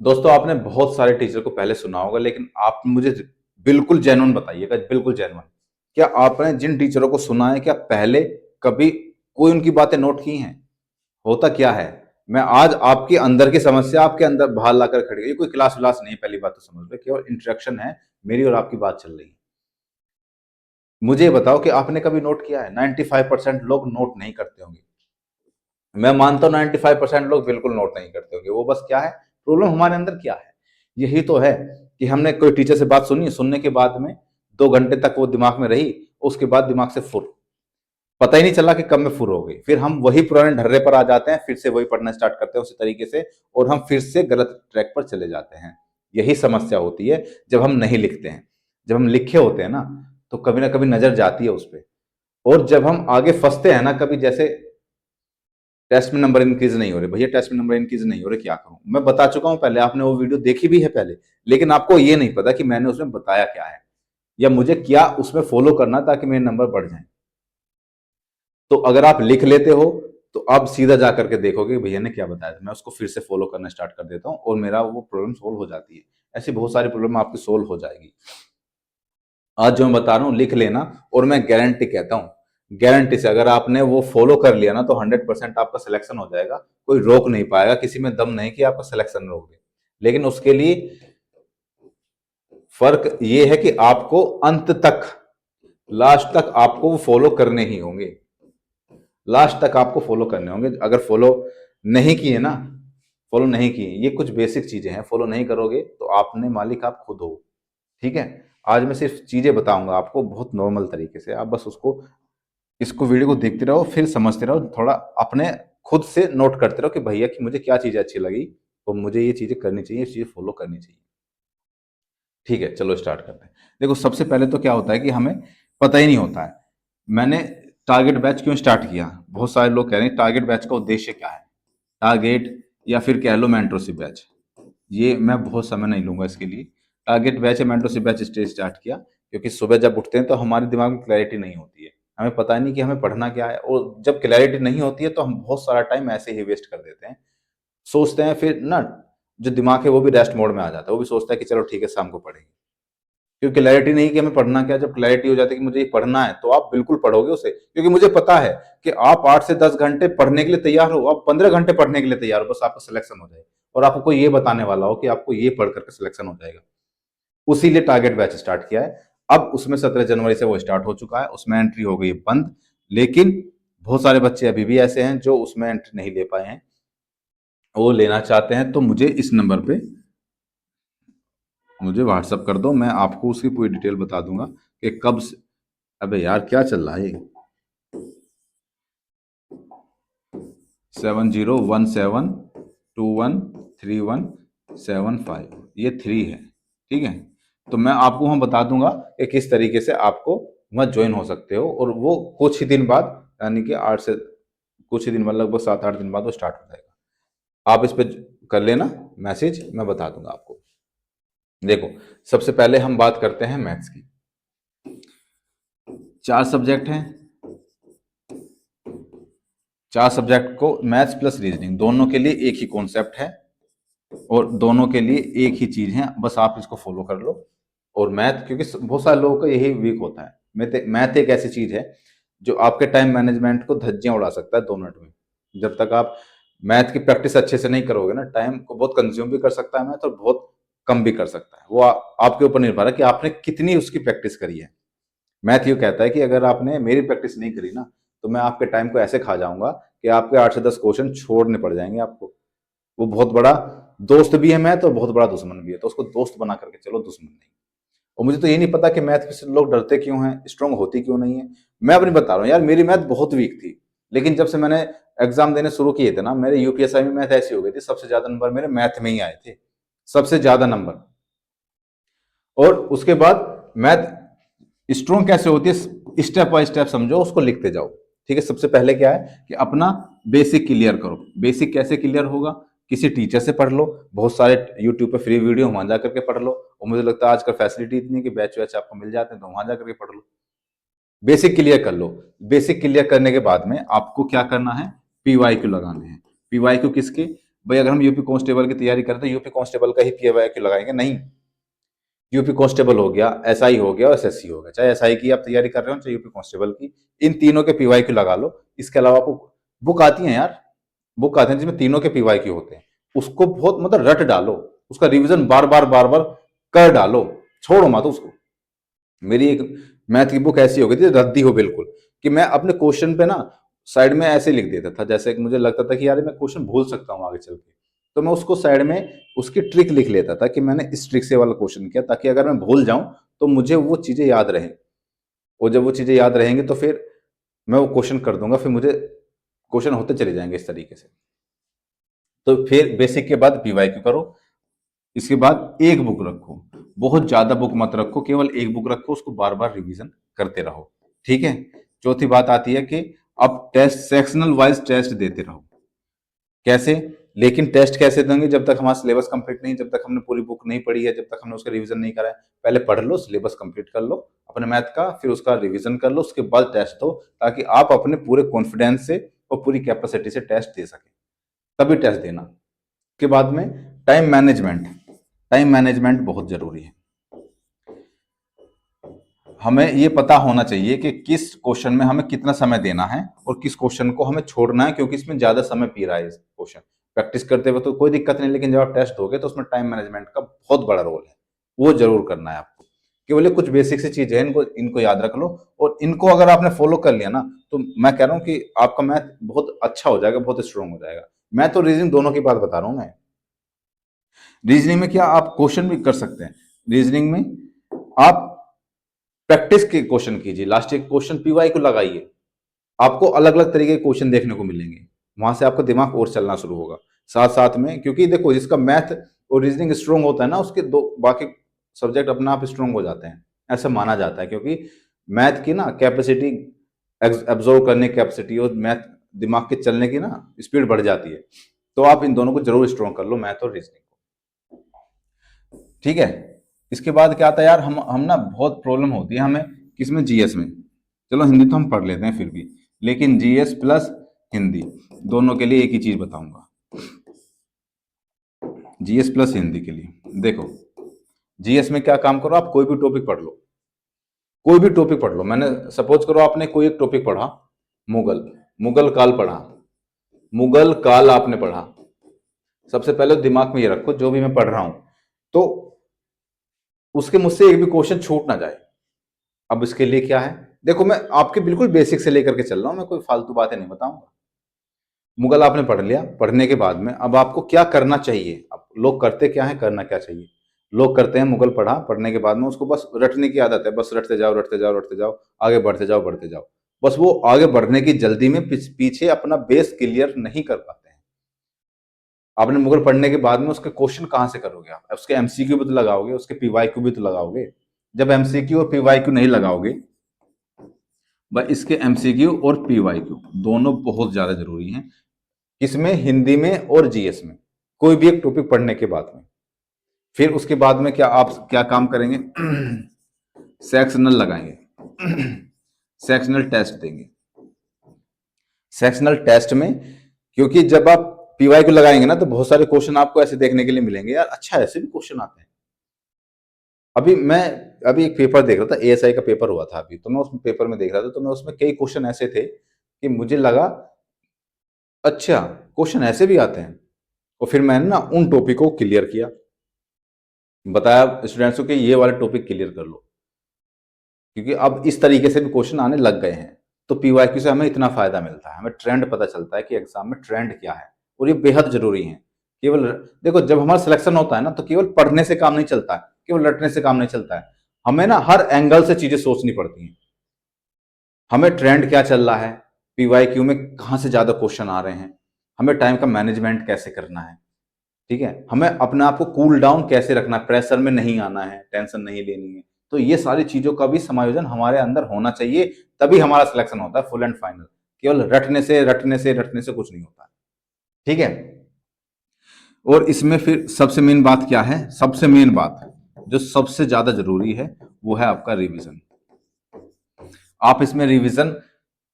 दोस्तों आपने बहुत सारे टीचर को पहले सुना होगा, लेकिन आप मुझे बिल्कुल जेन्युइन बताइएगा, बिल्कुल जेन्युइन। क्या आपने जिन टीचरों को सुना है, क्या पहले कभी कोई उनकी बातें नोट की हैं? होता क्या है, मैं आज आपके अंदर की समस्या आपके अंदर बाहर लाकर खड़ी, ये कोई क्लास विलास नहीं है, पहली बात तो समझ लो, केवल इंटरेक्शन है, मेरी और आपकी बात चल रही है। मुझे बताओ कि आपने कभी नोट किया है? 95% लोग नोट नहीं करते होंगे। मैं मानता हूँ 95% लोग बिल्कुल नोट नहीं करते होंगे। वो बस क्या है, प्रॉब्लम हमारे अंदर क्या है, यही तो है कि हमने कोई टीचर से बात सुनी, सुनने के बाद में 2 घंटे तक वो दिमाग में रही, उसके बाद दिमाग से फुर, पता ही नहीं चला कि कब में फुर हो गई। फिर हम वही पुराने ढर्रे पर आ जाते हैं, फिर से वही पढ़ना स्टार्ट करते हैं उसी तरीके से, और हम फिर से गलत ट्रैक पर चले जाते हैं। यही समस्या होती है जब हम नहीं लिखते हैं। जब हम लिखे होते हैं ना, तो कभी ना कभी नजर जाती है उस पर, और जब हम आगे फंसते हैं ना, कभी जैसे टेस्ट में नंबर इंक्रीज नहीं हो रहे, भैया टेस्ट में नंबर इंक्रीज नहीं हो रहे, क्या करूं? मैं बता चुका हूं पहले, आपने वो वीडियो देखी भी है पहले, लेकिन आपको ये नहीं पता कि मैंने उसमें बताया क्या है, या मुझे क्या उसमें फॉलो करना ताकि मेरे नंबर बढ़ जाएं। तो अगर आप लिख लेते हो, तो आप सीधा जा करके देखोगे भैया ने क्या बताया था, मैं उसको फिर से फॉलो करना स्टार्ट कर देता हूँ और मेरा वो प्रॉब्लम सोल्व हो जाती है। ऐसी बहुत सारी प्रॉब्लम आपकी सोल्व हो जाएगी। आज जो मैं बता रहा हूँ लिख लेना, और मैं गारंटी कहता हूँ, गारंटी से अगर आपने वो फॉलो कर लिया ना, तो 100% आपका सिलेक्शन हो जाएगा। कोई रोक नहीं पाएगा, किसी में दम नहीं कि आपका सिलेक्शन रोक दे। लेकिन उसके लिए फर्क ये है कि आपको अंत तक, लास्ट तक आपको वो फॉलो करने ही होंगे। लास्ट तक आपको फॉलो करने होंगे। अगर फॉलो नहीं किए ना, फॉलो नहीं किए, ये कुछ बेसिक चीजें हैं, फॉलो नहीं करोगे तो आपने मालिक आप खुद हो। ठीक है, आज मैं सिर्फ चीजें बताऊंगा आपको बहुत नॉर्मल तरीके से, आप बस उसको, इसको वीडियो को देखते रहो, फिर समझते रहो, थोड़ा अपने खुद से नोट करते रहो कि भैया की मुझे क्या चीजें अच्छी लगी, तो मुझे ये चीजें करनी चाहिए, ये चीजें फॉलो करनी चाहिए। ठीक है, चलो स्टार्ट करते हैं। देखो सबसे पहले तो क्या होता है कि हमें पता ही नहीं होता है। मैंने टारगेट बैच क्यों स्टार्ट किया, बहुत सारे लोग कह रहे हैं टारगेट बैच का उद्देश्य क्या है, टारगेट या फिर कह लो मेंटरशिप बैच। ये मैं बहुत समय नहीं लूंगा इसके लिए। टारगेट बैच या मेंटरशिप बैच इसलिए स्टार्ट किया क्योंकि सुबह जब उठते हैं तो हमारे दिमाग में क्लैरिटी नहीं होती है, हमें पता नहीं कि हमें पढ़ना क्या है, और जब क्लैरिटी नहीं होती है तो हम बहुत सारा टाइम ऐसे ही वेस्ट कर देते हैं। सोचते हैं फिर ना, जो दिमाग है वो भी रेस्ट मोड में आ जाता है, वो भी सोचता है कि चलो ठीक है शाम को पढ़ेंगे। क्योंकि क्लैरिटी नहीं कि हमें पढ़ना क्या, जब क्लैरिटी हो जाती है कि मुझे ये पढ़ना है, तो आप बिल्कुल पढ़ोगे उसे, क्योंकि मुझे पता है कि आप 8 से 10 घंटे पढ़ने के लिए तैयार हो, आप 15 घंटे पढ़ने के लिए तैयार हो, बस आपका सिलेक्शन हो जाए, और आपको कोई ये बताने वाला हो कि आपको ये पढ़ करके सिलेक्शन हो जाएगा। उसी लिए टारगेट बैच स्टार्ट किया है। अब उसमें 17 जनवरी से वो स्टार्ट हो चुका है, उसमें एंट्री हो गई बंद, लेकिन बहुत सारे बच्चे अभी भी ऐसे हैं जो उसमें एंट्री नहीं ले पाए हैं। वो लेना चाहते हैं तो मुझे इस नंबर पे मुझे व्हाट्सअप कर दो, मैं आपको उसकी पूरी डिटेल बता दूंगा कि कब से। अबे यार क्या चल रहा है ये, 7017213175, ये 3 है। ठीक है, तो मैं आपको वहां बता दूंगा कि किस तरीके से आपको वहां ज्वाइन हो सकते हो, और वो कुछ ही दिन बाद, यानी कि 8 से कुछ ही दिन बाद, लगभग 7-8 दिन बाद वो स्टार्ट हो जाएगा। आप इस पे कर लेना मैसेज, मैं बता दूंगा आपको। देखो सबसे पहले हम बात करते हैं मैथ्स की। 4 सब्जेक्ट हैं, 4 सब्जेक्ट को मैथ्स प्लस रीजनिंग दोनों के लिए एक ही कॉन्सेप्ट है, और दोनों के लिए एक ही चीज है, बस आप इसको फॉलो कर लो। और मैथ, क्योंकि बहुत सारे लोगों का यही वीक होता है, मैथ एक ऐसी चीज है जो आपके टाइम मैनेजमेंट को धज्जियां उड़ा सकता है 2 मिनट में। जब तक आप मैथ की प्रैक्टिस अच्छे से नहीं करोगे ना, टाइम को बहुत कंज्यूम भी कर सकता है मैथ, और बहुत कम भी कर सकता है। वो आपके ऊपर निर्भर है कि आपने कितनी उसकी प्रैक्टिस करी है। मैथ यूँ कहता है कि अगर आपने मेरी प्रैक्टिस नहीं करी ना, तो मैं आपके टाइम को ऐसे खा जाऊंगा कि आपके 8 से 10 क्वेश्चन छोड़ने पड़ जाएंगे आपको। वो बहुत बड़ा दोस्त भी है मैथ, और बहुत बड़ा दुश्मन भी है, तो उसको दोस्त बना करके चलो, दुश्मन नहीं। और मुझे तो ये नहीं पता कि मैथ से लोग डरते क्यों हैं, स्ट्रांग होती क्यों नहीं है। मैं अपनी बता रहा हूँ यार, मेरी मैथ बहुत वीक थी, लेकिन जब से मैंने एग्जाम देने शुरू किए थे ना, मेरे यूपीएसआई में मैथ ऐसी हो गई थी, सबसे ज्यादा नंबर मेरे मैथ में ही आए थे, सबसे ज्यादा नंबर। और उसके बाद मैथ स्ट्रोंग कैसे होती है, स्टेप बाय स्टेप समझो, उसको लिखते जाओ। ठीक है, सबसे पहले क्या है कि अपना बेसिक क्लियर करो। बेसिक कैसे क्लियर होगा, किसी टीचर से पढ़ लो, बहुत सारे यूट्यूब पे फ्री वीडियो वहां जा करके पढ़ लो, और मुझे लगता है आजकल फैसिलिटी इतनी है कि बैच वैच आपको मिल जाते हैं, तो वहां जा करके पढ़ लो, बेसिक क्लियर कर लो। बेसिक क्लियर करने के बाद में आपको क्या करना है, पीवाईक्यू लगाने हैं। पीवाईक्यू किसके, भाई अगर हम यूपी कांस्टेबल की तैयारी करें तो यूपी कांस्टेबल का ही पीवाईक्यू लगाएंगे? नहीं, यूपी कांस्टेबल हो गया, एसआई हो गया और एसएससी हो गया, चाहे एसआई की आप तैयारी कर रहे हो चाहे यूपी कांस्टेबल की, इन तीनों के पीवाईक्यू लगा लो। इसके अलावा आपको बुक आती है यार, बुक आते हैं जिसमें तीनों के पीवाईक्यू होते हैं, उसको बहुत मतलब रट डालो, उसका रिवीजन बार बार कर डालो, छोड़ो मत उसको। मेरी एक मैथ की बुक ऐसी हो गई थी, रद्दी हो बिल्कुल, कि मैं अपने क्वेश्चन पे ना साइड में ऐसे लिख देता था, जैसे कि मुझे लगता था कि यार मैं क्वेश्चन भूल सकता हूँ आगे चल के, तो मैं उसको साइड में उसकी ट्रिक लिख लेता था कि मैंने इस ट्रिक से वाला क्वेश्चन किया, ताकि अगर मैं भूल जाऊं तो मुझे वो चीजें याद रहें, और जब वो चीजें याद रहेंगी तो फिर मैं वो क्वेश्चन कर दूंगा, फिर मुझे क्वेश्चन होते चले जाएंगे इस तरीके से। तो फिर बेसिक के बाद पीवाईक्यू करो, इसके बाद एक बुक रखो, बहुत ज्यादा बुक मत रखो, केवल एक बुक रखो, उसको बार बार रिवीजन करते रहो, ठीक है। चौथी बात आती है कि अब टेस्ट सेक्शनल वाइज टेस्ट देते रहो। कैसे? लेकिन टेस्ट कैसे देंगे जब तक हमारा सिलेबस कंप्लीट नहीं, जब तक हमने पूरी बुक नहीं पढ़ी है, जब तक हमने उसका रिवीजन नहीं करा है। पहले पढ़ लो, सिलेबस कंप्लीट कर लो अपने मैथ का, फिर उसका रिवीजन कर लो, उसके बाद टेस्ट दो, ताकि आप अपने पूरे कॉन्फिडेंस से और पूरी कैपेसिटी से टेस्ट दे सके, तभी टेस्ट देना। उसके बाद में टाइम मैनेजमेंट, टाइम मैनेजमेंट बहुत जरूरी है। हमें ये पता होना चाहिए कि किस क्वेश्चन में हमें कितना समय देना है और किस क्वेश्चन को हमें छोड़ना है, क्योंकि इसमें ज्यादा समय पी रहा है इस क्वेश्चन। प्रैक्टिस करते हुए तो कोई दिक्कत नहीं, लेकिन जब आप टेस्ट दोगे तो उसमें टाइम मैनेजमेंट का बहुत बड़ा रोल है, वो जरूर करना है आपको। केवल ये कुछ बेसिक सी चीजें हैं, इनको इनको याद रख लो, और इनको अगर आपने फॉलो कर लिया ना, तो मैं कह रहा हूँ कि आपका मैथ बहुत अच्छा हो जाएगा, बहुत स्ट्रांग हो जाएगा। मैं तो रीजनिंग दोनों की बात बता रहा हूँ। मैं रीजनिंग में क्या आप क्वेश्चन भी कर सकते हैं, रीजनिंग में आप प्रैक्टिस के क्वेश्चन कीजिए, लास्ट एक क्वेश्चन पीवाई को लगाइए, आपको अलग अलग तरीके के क्वेश्चन देखने को मिलेंगे, वहां से आपका दिमाग और चलना शुरू होगा साथ साथ में। क्योंकि देखो, जिसका मैथ और रीजनिंग स्ट्रांग होता है ना, उसके दो बाकी सब्जेक्ट अपने आप स्ट्रांग हो जाते हैं, ऐसा माना जाता है। क्योंकि मैथ की ना कैपेसिटी, एब्जॉर्व करने की कैपेसिटी और मैथ दिमाग के चलने की ना स्पीड बढ़ जाती है। तो आप इन दोनों को जरूर स्ट्रांग कर लो, मैथ और रीजनिंग को, ठीक है। इसके बाद क्या आता है यार, हम ना बहुत प्रॉब्लम होती है हमें किसमें, जीएस में। चलो हिंदी तो हम पढ़ लेते हैं फिर भी, लेकिन जीएस प्लस हिंदी दोनों के लिए एक ही चीज बताऊंगा। जीएस प्लस हिंदी के लिए देखो, जीएस में क्या काम करो, आप कोई भी टॉपिक पढ़ लो, कोई भी टॉपिक पढ़ लो। मैंने सपोज करो आपने कोई एक टॉपिक पढ़ा, मुगल मुगल काल पढ़ा, मुगल काल आपने पढ़ा, सबसे पहले दिमाग में ये रखो, जो भी मैं पढ़ रहा हूं तो उसके मुझसे एक भी क्वेश्चन छूट ना जाए। अब इसके लिए क्या है, देखो मैं आपके बिल्कुल बेसिक से लेकर के चल रहा हूं, मैं कोई फालतू बातें नहीं बताऊंगा। मुगल आपने पढ़ लिया, पढ़ने के बाद में अब आपको क्या करना चाहिए। अब लोग करते क्या है, करना क्या चाहिए। लोग करते हैं मुगल पढ़ा, पढ़ने के बाद में उसको बस रटने की आदत है, बस रटते जाओ रटते जाओ रटते जाओ, आगे बढ़ते जाओ बढ़ते जाओ। बस वो आगे बढ़ने की जल्दी में पीछे अपना बेस क्लियर नहीं कर पाते हैं। आपने मुगल पढ़ने के बाद में उसके क्वेश्चन कहां से करोगे, आप उसके एमसीक्यू भी तो लगाओगे, उसके पीवाईक्यू भी तो लगाओगे। जब एमसीक्यू और पीवाईक्यू नहीं लगाओगे, भाई इसके एमसीक्यू और पीवाईक्यू दोनों बहुत ज्यादा जरूरी हैं, किसमें, हिंदी में और जीएस में, कोई भी एक टॉपिक पढ़ने के बाद में। फिर उसके बाद में क्या आप क्या काम करेंगे सेक्शनल लगाएंगे सेक्शनल टेस्ट देंगे। सेक्शनल टेस्ट में, क्योंकि जब आप पीवाई को लगाएंगे ना, तो बहुत सारे क्वेश्चन आपको ऐसे देखने के लिए मिलेंगे, यार अच्छा ऐसे भी क्वेश्चन आते हैं। अभी एक पेपर देख रहा था, एएसआई का पेपर हुआ था अभी, तो मैं उस पेपर में देख रहा था, तो मैं उसमें कई क्वेश्चन ऐसे थे कि मुझे लगा अच्छा क्वेश्चन ऐसे भी आते हैं। और फिर मैंने ना उन टॉपिक को क्लियर किया, बताया स्टूडेंट्स को कि ये वाले टॉपिक क्लियर कर लो, क्योंकि अब इस तरीके से भी क्वेश्चन आने लग गए हैं। तो पीवाईक्यू से हमें इतना फायदा मिलता है, हमें ट्रेंड पता चलता है कि एग्जाम में ट्रेंड क्या है, और ये बेहद जरूरी है। केवल देखो, जब हमारा सिलेक्शन होता है ना, तो केवल पढ़ने से काम नहीं चलता है, केवल रटने से काम नहीं चलता है, हमें ना हर एंगल से चीजें सोचनी पड़ती हैं। हमें ट्रेंड क्या चल रहा है, पीवाईक्यू में कहाँ से ज्यादा क्वेश्चन आ रहे हैं, हमें टाइम का मैनेजमेंट कैसे करना है, ठीक है, हमें अपने आप को कूल डाउन कैसे रखना है, प्रेशर में नहीं आना है, टेंशन नहीं लेनी है। तो ये सारी चीजों का भी समायोजन हमारे अंदर होना चाहिए, तभी हमारा सिलेक्शन होता है फुल एंड फाइनल। केवल रटने से कुछ नहीं होता, ठीक है। और इसमें फिर सबसे मेन बात क्या है, सबसे मेन बात जो सबसे ज्यादा जरूरी है, वो है आपका रिवीजन। आप इसमें रिवीजन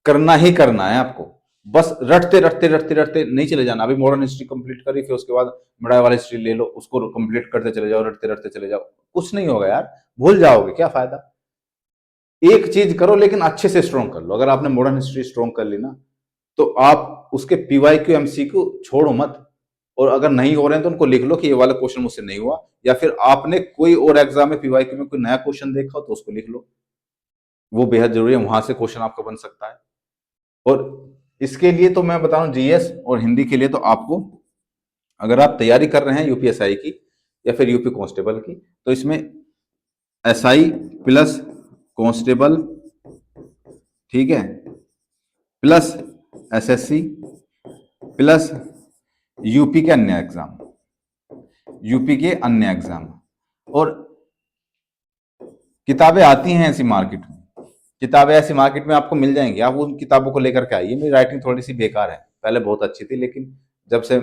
करना ही करना है आपको। बस रटते रटते रटते रटते नहीं चले जाना। अभी मॉडर्न हिस्ट्री कंप्लीट करी, फिर उसके बाद मिडाइवल हिस्ट्री ले लो, उसको कंप्लीट करते चले जाओ, रटते रटते चले जाओ, कुछ नहीं होगा यार, भूल जाओगे, क्या फायदा। एक चीज करो लेकिन अच्छे से स्ट्रॉन्ग कर लो। अगर आपने मॉडर्न हिस्ट्री स्ट्रॉन्ग कर ली ना, तो आप उसके पीवाईक्यू एमसीक्यू छोड़ो मत, और अगर नहीं हो रहे हैं तो उनको लिख लो कि ये वाला क्वेश्चन मुझसे नहीं हुआ, या फिर आपने कोई और एग्जाम में पीवाईक्यू में कोई नया क्वेश्चन देखा हो तो उसको लिख लो, वो बेहद जरूरी है, वहां से क्वेश्चन आपका बन सकता है। और इसके लिए तो मैं बता रहा हूँ, जीएस और हिंदी के लिए तो आपको, अगर आप तैयारी कर रहे हैं यूपीएसआई की या फिर यूपी कांस्टेबल की, तो इसमें एसआई प्लस कांस्टेबल, ठीक है, प्लस एसएससी प्लस यूपी के अन्य एग्जाम, यूपी के अन्य एग्जाम। और किताबें आती हैं ऐसी मार्केट में, किताबें ऐसी मार्केट में आपको मिल जाएंगी, आप उन किताबों को लेकर के आइए। मेरी राइटिंग थोड़ी सी बेकार है, पहले बहुत अच्छी थी, लेकिन जब से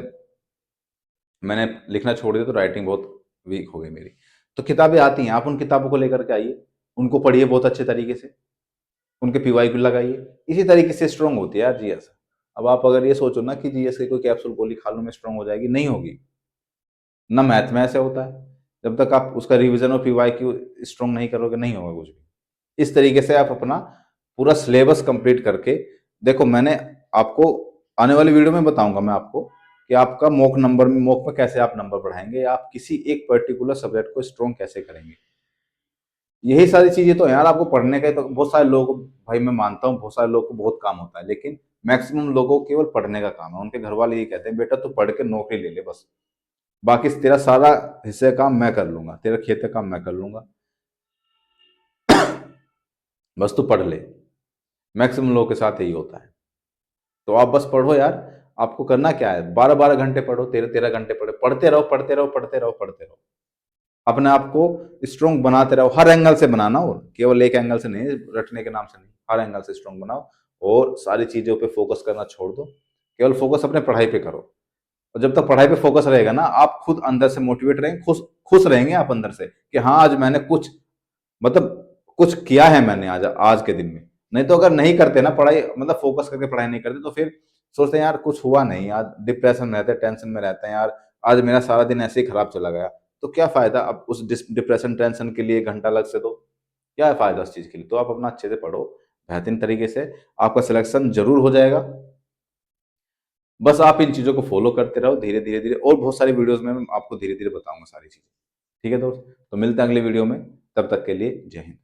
मैंने लिखना छोड़ दिया तो राइटिंग बहुत वीक हो गई मेरी। तो किताबें आती हैं, आप उन किताबों को लेकर के आइए, उनको पढ़िए बहुत अच्छे तरीके से, उनके पीवाई को लगाइए, इसी तरीके से स्ट्रांग होती है यार जीएस। अब आप अगर ये सोचो ना कि जीएस की कोई कैप्सूल गोली खा लो में स्ट्रांग हो जाएगी, नहीं होगी। ना मैथ में ऐसे होता है, जब तक आप उसका रिवीजन और पीवाईक्यू स्ट्रांग नहीं करोगे नहीं होगा कुछ भी। इस तरीके से आप अपना पूरा सिलेबस कंप्लीट करके देखो। मैंने आपको आने वाली वीडियो में बताऊंगा मैं आपको कि आपका मॉक नंबर में, मॉक में कैसे आप नंबर बढ़ाएंगे, आप किसी एक पर्टिकुलर सब्जेक्ट को स्ट्रॉन्ग कैसे करेंगे। यही सारी चीजें तो यार आपको पढ़ने का। तो बहुत सारे लोग, भाई मैं मानता हूँ बहुत सारे लोग को बहुत काम होता है, लेकिन मैक्सिमम लोगों को केवल पढ़ने का काम है। उनके घर वाले ये कहते हैं बेटा तू पढ़ के नौकरी ले ले बस, बाकी तेरा सारा हिस्से का काम मैं कर लूंगा, तेरा खेत का काम मैं कर लूंगा, बस तू पढ़ ले। मैक्सिमम लोगों के साथ यही होता है। तो आप बस पढ़ो यार, आपको करना क्या है, 12-12 घंटे पढ़ो, 13-13 घंटे पढ़ो, पढ़ते रहो पढ़ते रहो पढ़ते रहो पढ़ते रहो, अपने आप को स्ट्रॉन्ग बनाते रहो, हर एंगल से बनाना, और केवल एक एंगल से नहीं, रटने के नाम से नहीं, हर एंगल से स्ट्रॉन्ग बनाओ। और सारी चीजों पे फोकस करना छोड़ दो, केवल फोकस अपने पढ़ाई पे करो। और जब तक पढ़ाई पे फोकस रहेगा ना, आप खुद अंदर से मोटिवेट रहेंगे, खुश खुश रहेंगे आप अंदर से कि हाँ आज मैंने कुछ, मतलब कुछ किया है मैंने आज आज के दिन में। नहीं तो अगर नहीं करते ना पढ़ाई, मतलब फोकस करके पढ़ाई नहीं करते, तो फिर सोचते हैं यार कुछ हुआ नहीं, आज डिप्रेशन में रहते हैं, टेंशन में रहते हैं यार, आज मेरा सारा दिन ऐसे ही खराब चला गया। तो क्या फायदा अब उस डिप्रेशन टेंशन के लिए घंटा लग से, तो क्या फायदा उस चीज के लिए। तो आप अपना अच्छे से पढ़ो बेहतरीन तरीके से, आपका सिलेक्शन जरूर हो जाएगा। बस आप इन चीजों को फॉलो करते रहो धीरे धीरे धीरे, और बहुत सारी वीडियोस में मैं आपको धीरे धीरे बताऊंगा सारी चीजें। ठीक है दोस्त, तो मिलते हैं अगली वीडियो में, तब तक के लिए जय हिंद।